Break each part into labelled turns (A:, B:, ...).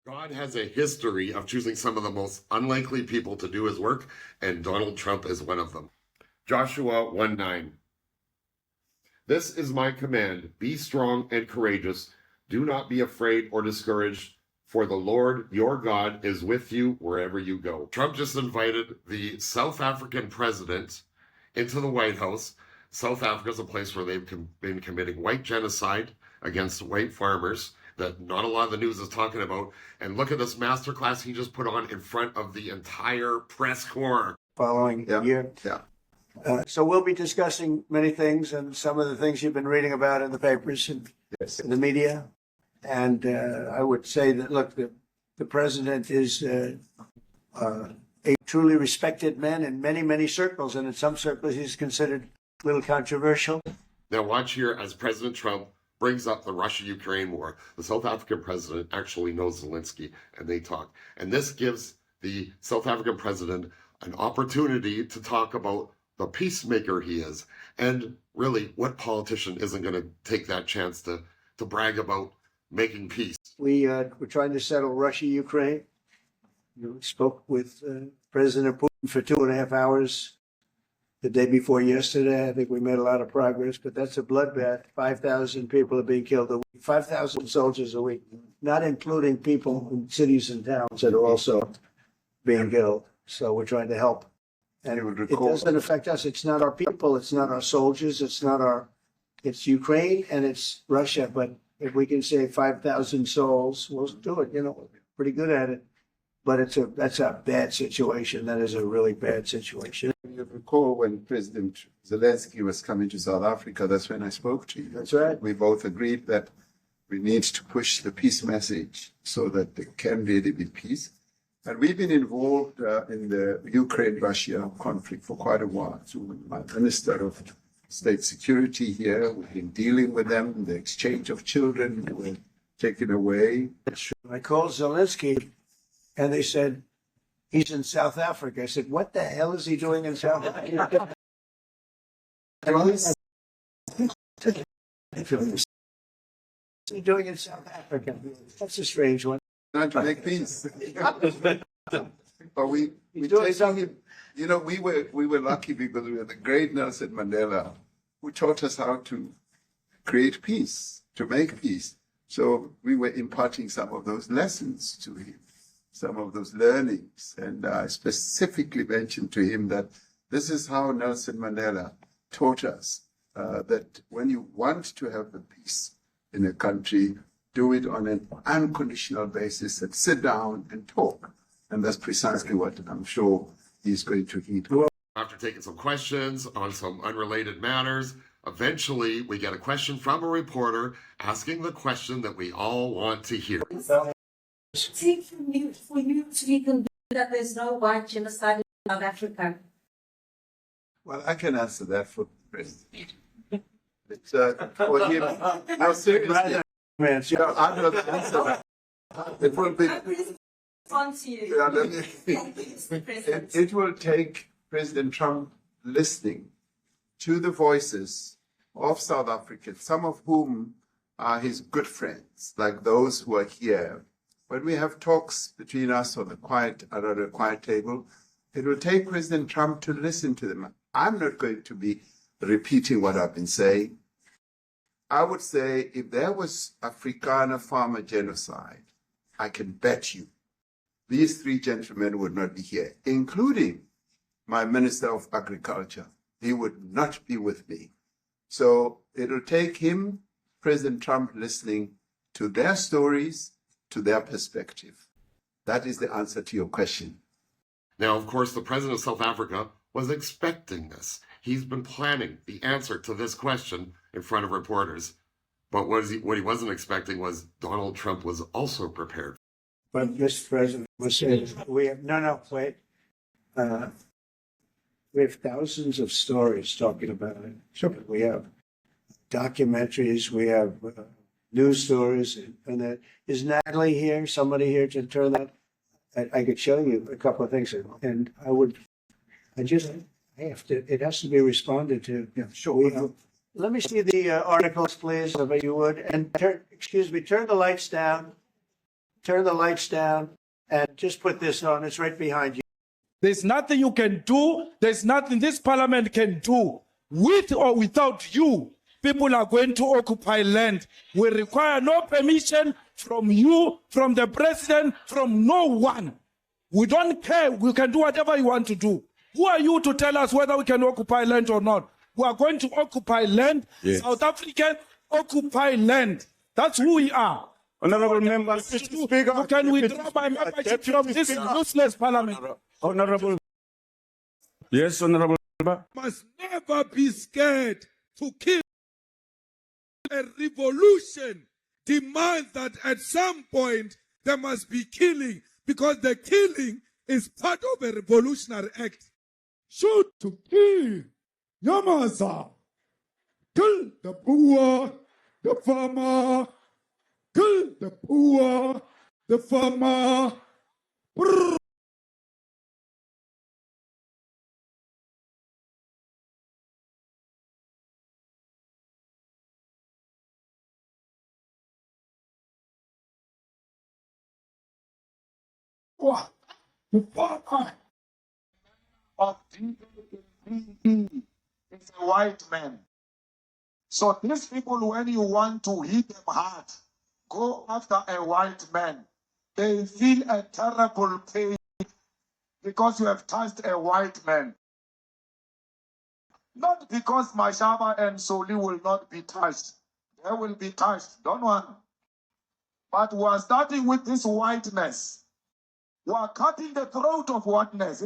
A: God has a history of choosing some of the most unlikely people to do his work, and Donald Trump is one of them. Joshua 1:9. This is my command. Be strong and courageous. Do not be afraid or discouraged, for the Lord your God is with you wherever you go. Trump just invited the South African president into the White House. South Africa is a place where they've been committing white genocide against white farmers that not a lot of the news is talking about. And look at this masterclass he just put on in front of the entire press corps.
B: Following year.
A: Yeah.
B: So we'll be discussing many things and some of the things you've been reading about in the papers and in the media. And I would say that, look, the president is a truly respected man in many, many circles. And in some circles, he's considered a little controversial.
A: Now watch here as President Trump brings up the Russia-Ukraine war. The South African president actually knows Zelensky, and they talk. And this gives the South African president an opportunity to talk about the peacemaker he is. And really, what politician isn't going to take that chance to brag about making peace?
B: We're trying to settle Russia-Ukraine. We spoke with President Putin for 2.5 hours the day before yesterday. I think we made a lot of progress, but that's a bloodbath. 5,000 people are being killed a week, 5,000 soldiers a week, not including people in cities and towns that are also being killed. So we're trying to help. And it doesn't affect us. It's not our people. It's not our soldiers. It's Ukraine and it's Russia. But if we can save 5,000 souls, we'll do it. We're pretty good at it. But that's a bad situation. That is a really bad situation.
C: You recall when President Zelensky was coming to South Africa, that's when I spoke to you.
B: That's right.
C: We both agreed that we need to push the peace message so that there can really be peace. And we've been involved in the Ukraine-Russia conflict for quite a while. So my Minister of State Security here, we've been dealing with them, the exchange of children were taken away.
B: I called Zelensky, and they said, he's in South Africa. I said, what the hell is he doing in South Africa? What's he doing in South Africa? That's a strange one.
C: Trying to make peace. But we were lucky because we had the great Nelson Mandela who taught us how to create peace, to make peace. So we were imparting some of those lessons to him, some of those learnings. And I specifically mentioned to him that this is how Nelson Mandela taught us that when you want to have the peace in a country, do it on an unconditional basis and sit down and talk. And that's precisely what I'm sure he's going to heed.
A: After taking some questions on some unrelated matters, eventually we get a question from a reporter asking the question that we all want to hear.
D: See, for you to be convinced that there's no white genocide in South Africa.
C: Well, I can answer that for the president. It's for him. No, seriously. I'm not the answer. It will be. It will take President Trump listening to the voices of South Africans, some of whom are his good friends, like those who are here. When we have talks between us on the quiet table, it will take President Trump to listen to them. I'm not going to be repeating what I've been saying. I would say if there was Afrikaner farmer genocide, I can bet you these three gentlemen would not be here, including my Minister of Agriculture. He would not be with me. So it'll take him, President Trump, listening to their stories, to their perspective. That is the answer to your question.
A: Now, of course, the president of South Africa was expecting this. He's been planning the answer to this question in front of reporters. But what he wasn't expecting was Donald Trump was also prepared.
B: But Mr. President was saying, we have thousands of stories talking about it. Sure. We have documentaries, we have news stories, and that is Natalie here, somebody here to turn that. I could show you a couple of things, and it has to be responded to. Yeah, sure. Let me see the articles, please, if you would. And turn the lights down. turn the lights down, and just put this on. It's right behind you.
E: There's nothing you can do. There's nothing this parliament can do. With or without you, people are going to occupy land. We require no permission from you, from the president, from no one. We don't care. We can do whatever you want to do. Who are you to tell us whether we can occupy land or not? We are going to occupy land.
F: Yes.
E: South African occupy land. That's who we are.
F: Honorable members,
E: You can withdraw my membership from this useless parliament.
F: Honorable. Yes, Honorable member.
E: Must never be scared to kill. A revolution demands that at some point there must be killing, because the killing is part of a revolutionary act. Shoot to kill. Yamasa. Kill the poor, the farmer. Kill the poor, the farmer. Brrr. What? The farmer.
C: Of DAPE is a white man. So these people, when you want to hit them hard, go after a white man. They feel a terrible pain because you have touched a white man. Not because Mashaba and Soli will not be touched. They will be touched, don't worry. But we are starting with this whiteness. We are cutting the throat of whiteness.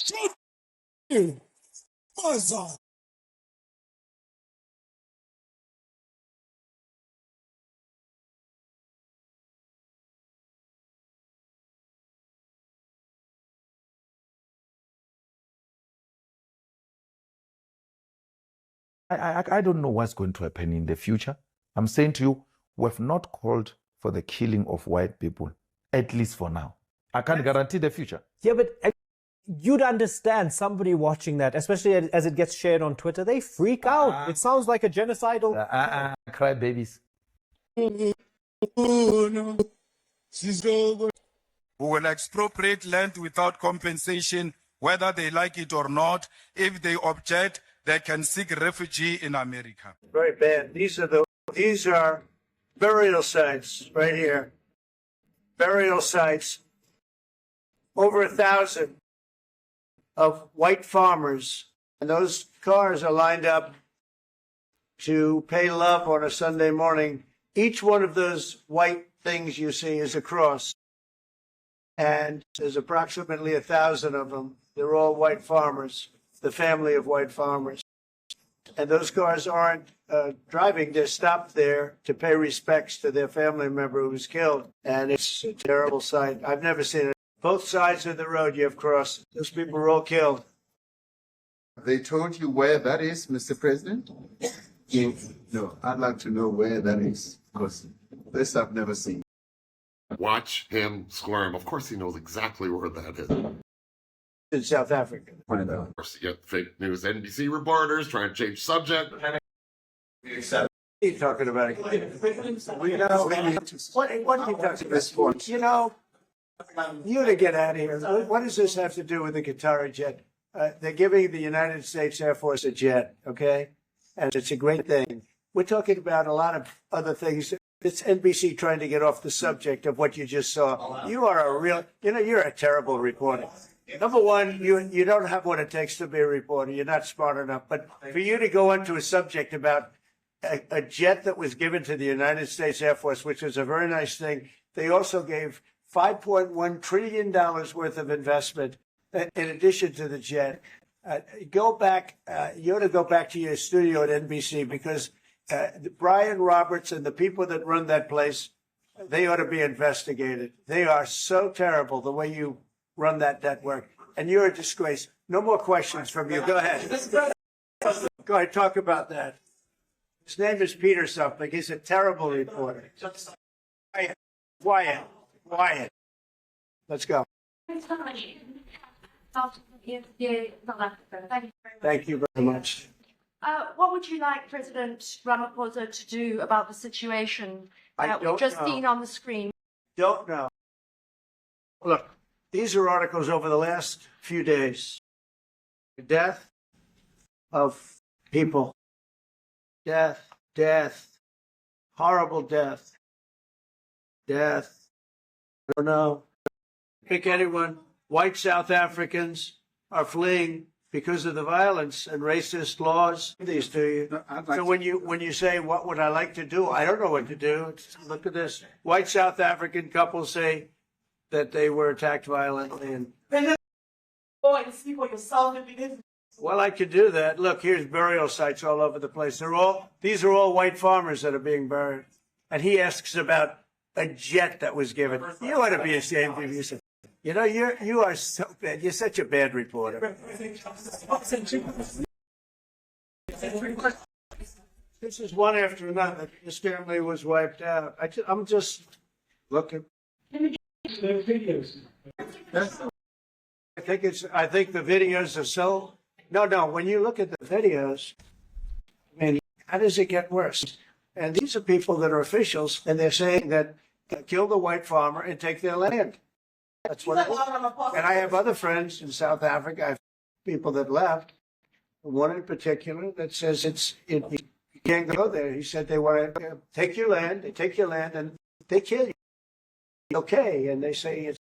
E: Shoot you. Mother.
G: I don't know what's going to happen in the future. I'm saying to you, we have not called for the killing of white people, at least for now. I can't guarantee the future.
H: Yeah, but you'd understand somebody watching that, especially as it gets shared on Twitter, they freak out. It sounds like a genocidal...
G: Cry babies.
E: Who will expropriate land without compensation, whether they like it or not. If they object, they can seek refugee in America.
B: Very bad. These are burial sites right here. Burial sites. Over 1,000 of white farmers. And those cars are lined up to pay love on a Sunday morning. Each one of those white things you see is a cross. And there's approximately 1,000 of them. They're all white farmers, the family of white farmers. And those cars aren't driving, they're stopped there to pay respects to their family member who was killed. And it's a terrible sight. I've never seen it. Both sides of the road you have crossed. Those people were all killed.
C: They told you where that is, Mr. President? No, I'd like to know where that is, because this I've never seen.
A: Watch him squirm. Of course he knows exactly where that is. Of
B: In South Africa.
A: course you get fake news NBC reporters trying to change subject.
B: What are you talking about? You know, what are you talking about? You know, you to get out of here. What does this have to do with the Qatari jet? They're giving the United States Air Force a jet, okay? And it's a great thing. We're talking about a lot of other things. It's NBC trying to get off the subject of what you just saw. You are a real, you're a terrible reporter. Number one, you don't have what it takes to be a reporter. You're not smart enough. But for you to go into a subject about a jet that was given to the United States Air Force, which was a very nice thing, they also gave $5.1 trillion worth of investment in addition to the jet. Go back. You ought to go back to your studio at NBC, because Brian Roberts and the people that run that place, they ought to be investigated. They are so terrible the way you run that network. And you're a disgrace. No more questions from you. Go ahead. Go ahead. Talk about that. His name is Peter something. He's a terrible reporter. Quiet. Let's go. Thank you very much.
I: What would you like President Ramaphosa to do about the situation
B: I
I: that we've
B: don't
I: just
B: know.
I: seen on the screen?
B: Don't know. Look, these are articles over the last few days. The death of people. Death. Horrible death. I don't know. Pick anyone. White South Africans are fleeing because of the violence and racist laws. These to you.
C: No, I'd like
B: So
C: to-
B: when you say what would I like to do, I don't know what to do. Look at this. White South African couples say that they were attacked violently, and well, I could do that. Look, here's burial sites all over the place. These are all white farmers that are being buried, and he asks about a jet that was given. You ought to be ashamed of yourself. You know, you are so bad. You're such a bad reporter. This is one after another. This family was wiped out. I'm just looking. I think the videos are so. No. When you look at the videos, I mean, how does it get worse? And these are people that are officials, and they're saying that kill the white farmer and take their land. That's what. And I have other friends in South Africa. I have people that left. One in particular that says you can't go there. He said they want to take your land. They take your land and they kill you. Okay, and they say it's.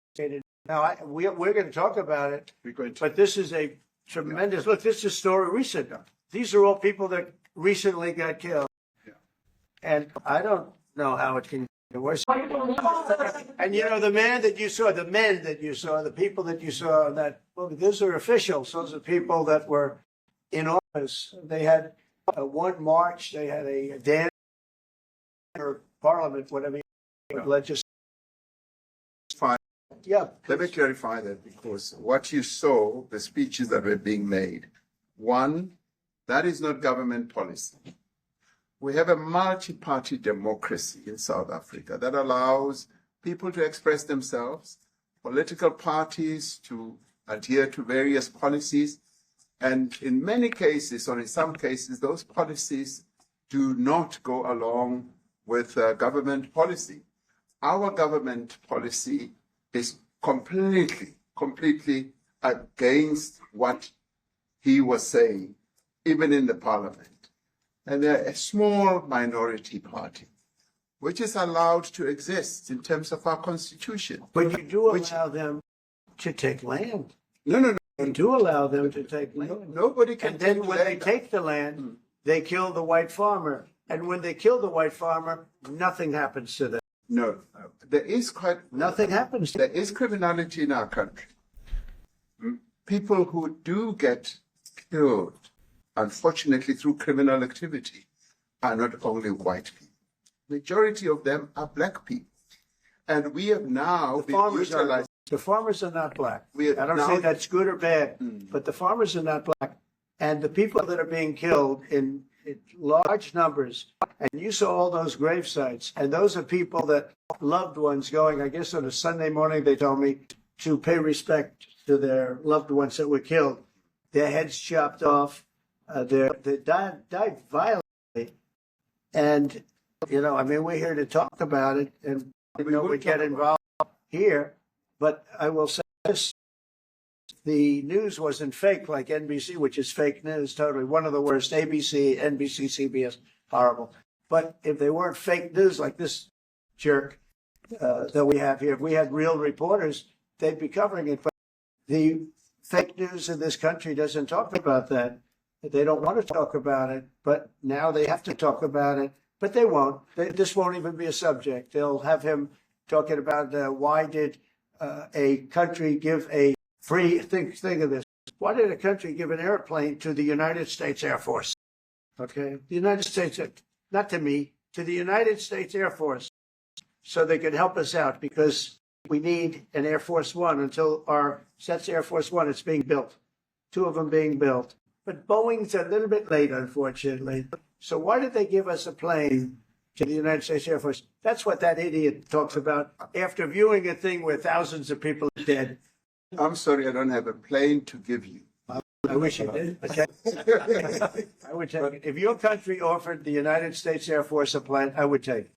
B: Now we're going to talk about it.
C: We're going to.
B: But this is a tremendous. Look, this is a story recent. These are all people that recently got killed.
C: Yeah.
B: And I don't know how it can get worse. And you know, the men that you saw, the people that you saw in that movie, those are officials. Those are people that were in office. They had one march. They had a dance or parliament, whatever. Legislature.
C: Fine.
B: Yeah.
C: Let me clarify that, because what you saw, the speeches that were being made, one, that is not government policy. We have a multi-party democracy in South Africa that allows people to express themselves, political parties to adhere to various policies, and in many cases, or in some cases, those policies do not go along with government policy. Our government policy is completely against what he was saying, even in the parliament. And they're a small minority party, which is allowed to exist in terms of our constitution.
B: But you do allow them to take land.
C: No.
B: You do allow them to take land.
C: Nobody can
B: And then
C: take
B: when they
C: land.
B: take the land, they kill the white farmer. And when they kill the white farmer, nothing happens to them.
C: No, there is
B: Nothing happens to
C: There
B: them.
C: is criminality in our country. People who do get killed, unfortunately, through criminal activity, are not only white people. Majority of them are black people. And we have now been utilized.
B: The farmers are not black.
C: We
B: I don't
C: now-
B: say that's good or bad, but the farmers are not black. And the people that are being killed in large numbers, and you saw all those grave sites, and those are people that loved ones going, I guess on a Sunday morning, they told me, to pay respect to their loved ones that were killed. Their heads chopped off, they died violently. And, you know, I mean, we're here to talk about it, and we get involved here. But I will say this, the news wasn't fake like NBC, which is fake news, totally. One of the worst, ABC, NBC, CBS, horrible. But if they weren't fake news like this jerk that we have here, if we had real reporters, they'd be covering it. But the fake news in this country doesn't talk about that. They don't want to talk about it, but now they have to talk about it. But they won't. This won't even be a subject. They'll have him talking about why did a country give a free, think of this. Why did a country give an airplane to the United States Air Force? Okay. The United States, not to me, to the United States Air Force, so they could help us out, because we need an Air Force One until that's Air Force One. It's being built. 2 of them being built. But Boeing's a little bit late, unfortunately. So why did they give us a plane to the United States Air Force? That's what that idiot talks about after viewing a thing where thousands of people are dead.
C: I'm sorry, I don't have a plane to give you.
B: I wish you did. Okay. I would take it. If your country offered the United States Air Force a plane, I would take it.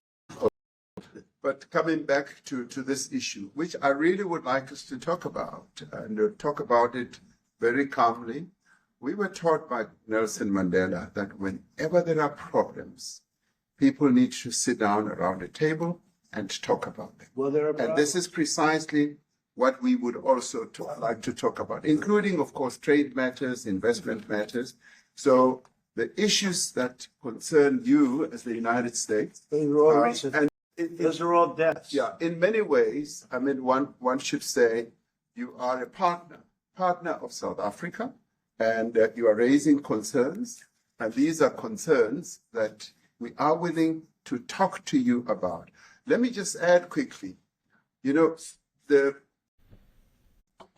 C: But coming back to this issue, which I really would like us to talk about, and talk about it very calmly. We were taught by Nelson Mandela that whenever there are problems, people need to sit down around a table and talk about them.
B: Well, there are
C: And this is precisely what we would also like to talk about, including, of course, trade matters, investment matters. So the issues that concern you as the United States,
B: those are all recent.
C: and
B: Those are all deaths.
C: yeah, in many ways, I mean, one should say you are a partner of South Africa, and you are raising concerns, and these are concerns that we are willing to talk to you about. Let me just add quickly, you know, the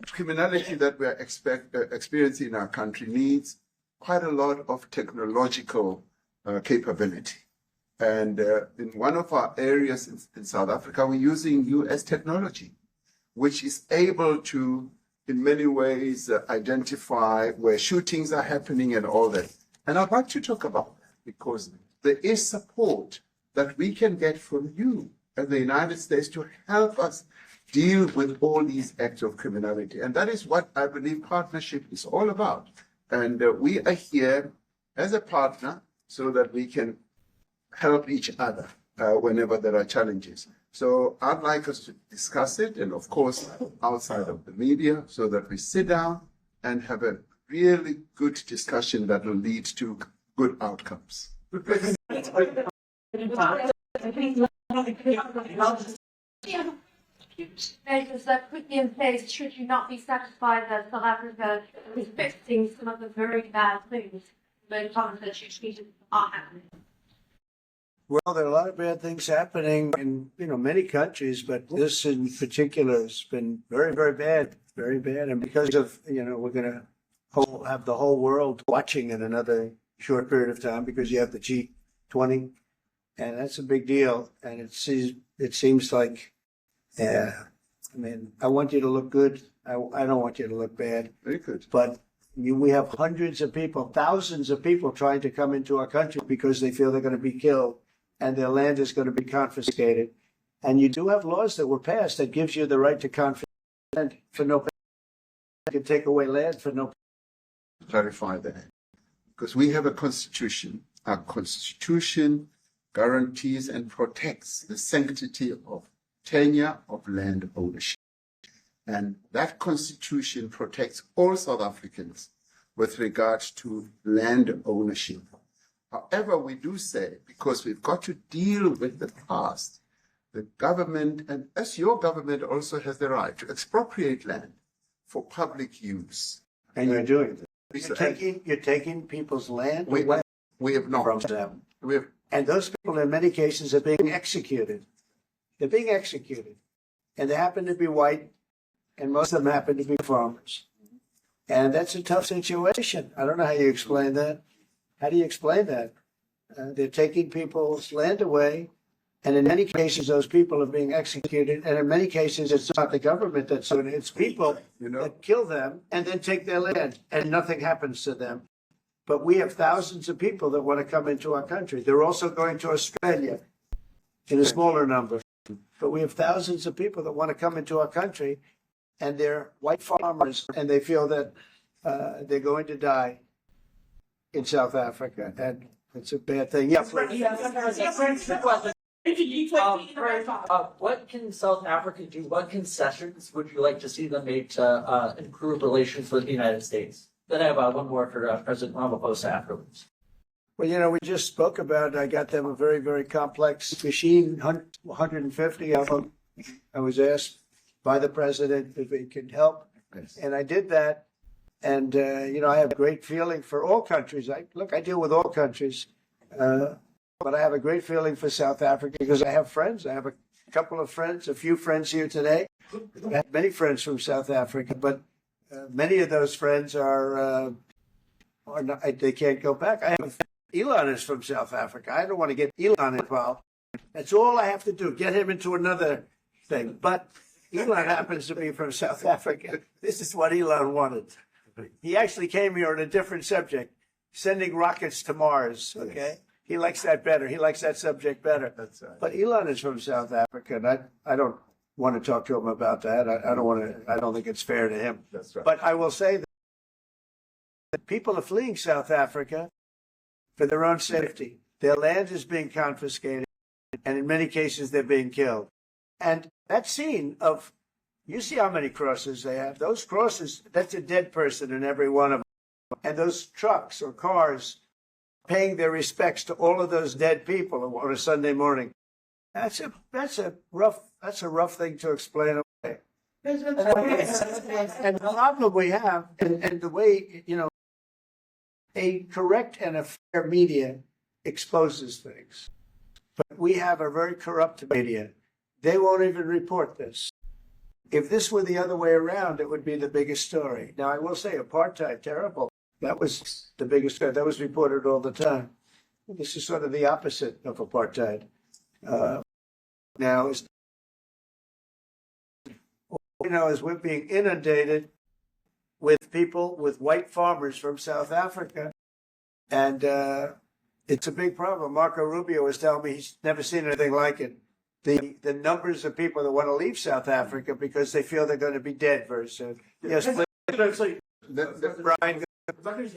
C: criminality that we are experiencing in our country needs quite a lot of technological capability. And in one of our areas in South Africa, we're using US technology, which is able to, in many ways, identify where shootings are happening and all that. And I'd like to talk about that because there is support that we can get from you as the United States to help us deal with all these acts of criminality. And that is what I believe partnership is all about. And we are here as a partner so that we can help each other whenever there are challenges. So I'd like us to discuss it, and of course, outside of the media, so that we sit down and have a really good discussion that will lead to good outcomes.
I: Measures that could be in place should you not be satisfied that South Africa is fixing some of the very bad things that confidential treaties are happening.
B: Well, there are a lot of bad things happening in many countries, but this in particular has been very, very bad, very bad. And because of we're going to have the whole world watching in another short period of time because you have the G20, and that's a big deal. And it seems like, I want you to look good. I don't want you to look bad.
C: Very good.
B: But we have hundreds of people, thousands of people trying to come into our country because they feel they're going to be killed and their land is going to be confiscated. And you do have laws that were passed that gives you the right to confiscate land for no pay. You can take away land for no pay.
C: Clarify that. Because we have a constitution. Our constitution guarantees and protects the sanctity of tenure of land ownership. And that constitution protects all South Africans with regard to land ownership. However, we do say, because we've got to deal with the past, the government, and as your government also has the right to expropriate land for public use.
B: And you're doing this. You're taking people's land away
C: We have not.
B: from them.
C: We have,
B: And those people in many cases are being executed. They're being executed. And they happen to be white, and most of them happen to be farmers. And that's a tough situation. I don't know how you explain that. How do you explain that? They're taking people's land away, and in many cases, those people are being executed. And in many cases, it's not the government that's doing it. It's people that kill them and then take their land, and nothing happens to them. But we have thousands of people that want to come into our country. They're also going to Australia in a smaller number. But we have thousands of people that want to come into our country, and they're white farmers, and they feel that they're going to die in South Africa, and it's a bad thing. Yeah, please.
J: What can South Africa do? What concessions would you like to see them make to improve relations with the United States? Then I have one more for President Ramaphosa afterwards.
B: Well, we just spoke about, I got them a very, very complex machine, 150 of them. I was asked by the president if he could help, and I did that. And, I have a great feeling for all countries. I deal with all countries, but I have a great feeling for South Africa because I have friends. I have a couple of friends, a few friends here today. I have many friends from South Africa, but many of those friends are not, they can't go back. I have Elon is from South Africa. I don't want to get Elon involved. That's all I have to do, get him into another thing. But Elon happens to be from South Africa. This is what Elon wanted. He actually came here on a different subject, sending rockets to Mars, okay? Yes. He likes that better. He likes that subject better. That's right. But Elon is from South Africa, and I don't want to talk to him about that. I don't think it's fair to him.
C: That's right.
B: But I will say that people are fleeing South Africa for their own safety. Their land is being confiscated, and in many cases, they're being killed. And that scene of, you see how many crosses they have. Those crosses, that's a dead person in every one of them. And those trucks or cars paying their respects to all of those dead people on a Sunday morning. That's a rough thing to explain away. And the problem we have, and the way, a correct and a fair media exposes things. But we have a very corrupt media. They won't even report this. If this were the other way around, it would be the biggest story. Now, I will say apartheid, terrible. That was the biggest story. That was reported all the time. This is sort of the opposite of apartheid. Now, all we know is we're being inundated with people, with white farmers from South Africa. And it's a big problem. Marco Rubio was telling me he's never seen anything like it. The numbers of people that want to leave South Africa because they feel they're going to be dead very soon. Yes, please. Brian.